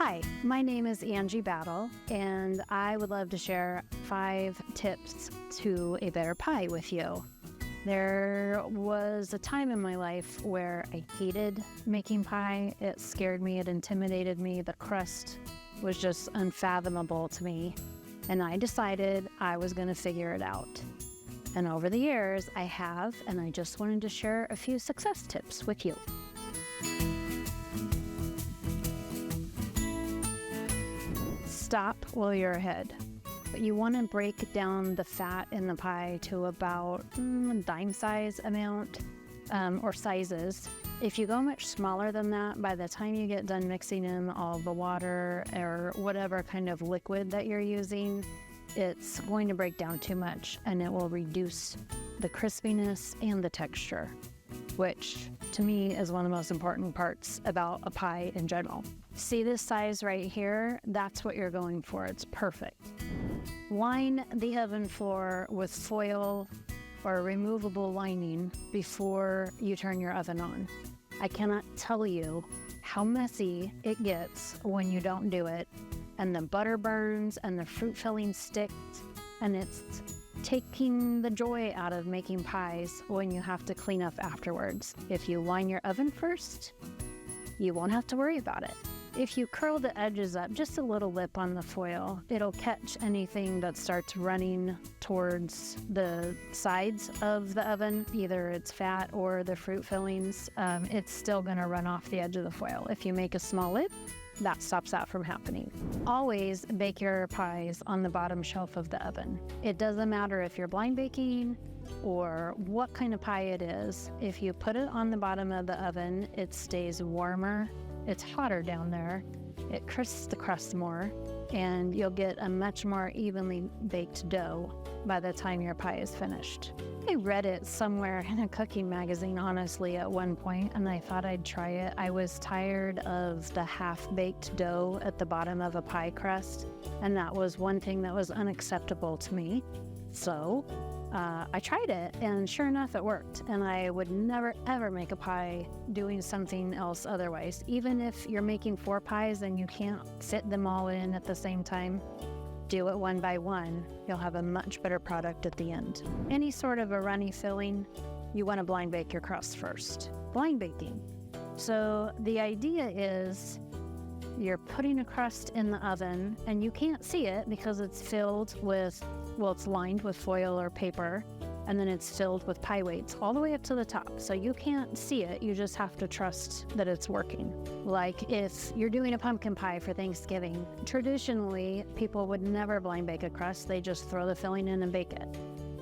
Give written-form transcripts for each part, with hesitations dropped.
Hi, my name is Angie Battle, and I would love to share 5 tips to a better pie with you. There was a time in my life where I hated making pie. It scared me, it intimidated me. The crust was just unfathomable to me, and I decided I was going to figure it out. And over the years, I have, and I just wanted to share a few success tips with you. Stop while you're ahead. You want to break down the fat in the pie to about dime size amount or sizes. If you go much smaller than that, by the time you get done mixing in all the water or whatever kind of liquid that you're using, it's going to break down too much and it will reduce the crispiness and the texture, which to me is one of the most important parts about a pie in general. See this size right here? That's what you're going for. It's perfect. Line the oven floor with foil or a removable lining before you turn your oven on. I cannot tell you how messy it gets when you don't do it, and the butter burns and the fruit filling sticks, and it's taking the joy out of making pies when you have to clean up afterwards. If you line your oven first, you won't have to worry about it. If you curl the edges up just a little lip on the foil, it'll catch anything that starts running towards the sides of the oven, either it's fat or the fruit fillings. It's still going to run off the edge of the foil. If you make a small lip, that stops that from happening. Always bake your pies on the bottom shelf of the oven. It doesn't matter if you're blind baking or what kind of pie it is. If you put it on the bottom of the oven, it stays warmer. It's hotter down there. It crisps the crust more, and you'll get a much more evenly baked dough by the time your pie is finished. I read it somewhere in a cooking magazine, honestly, at one point, and I thought I'd try it. I was tired of the half-baked dough at the bottom of a pie crust, and that was one thing that was unacceptable to me. So I tried it, and sure enough, it worked. And I would never, ever make a pie doing something else otherwise. Even if you're making 4 pies and you can't fit them all in at the same time, do it one by one. You'll have a much better product at the end. Any sort of a runny filling, you want to blind bake your crust first. Blind baking. So the idea is you're putting a crust in the oven, and you can't see it because it's filled with, well, it's lined with foil or paper, and then it's filled with pie weights all the way up to the top. So you can't see it, you just have to trust that it's working. Like if you're doing a pumpkin pie for Thanksgiving, traditionally people would never blind bake a crust, they just throw the filling in and bake it.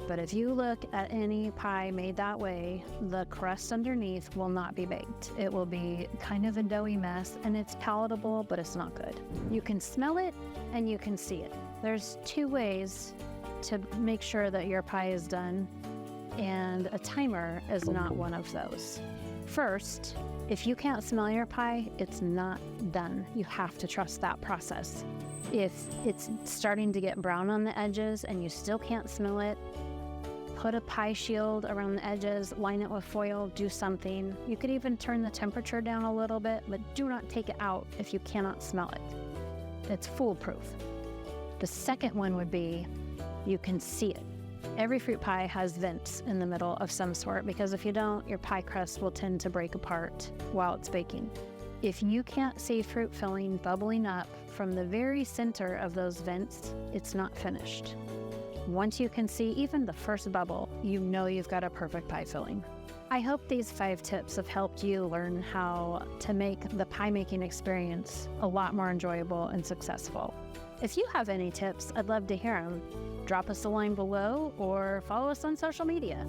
But if you look at any pie made that way, the crust underneath will not be baked. It will be kind of a doughy mess, and it's palatable, but it's not good. You can smell it and you can see it. There's 2 ways to make sure that your pie is done, and a timer is not one of those. First, if you can't smell your pie, it's not done. You have to trust that process. If it's starting to get brown on the edges and you still can't smell it, put a pie shield around the edges, line it with foil, do something. You could even turn the temperature down a little bit, but do not take it out if you cannot smell it. It's foolproof. The second one would be you can see it. Every fruit pie has vents in the middle of some sort, because if you don't, your pie crust will tend to break apart while it's baking. If you can't see fruit filling bubbling up from the very center of those vents, it's not finished. Once you can see even the first bubble, you know you've got a perfect pie filling. I hope these 5 tips have helped you learn how to make the pie making experience a lot more enjoyable and successful. If you have any tips, I'd love to hear them. Drop us a line below or follow us on social media.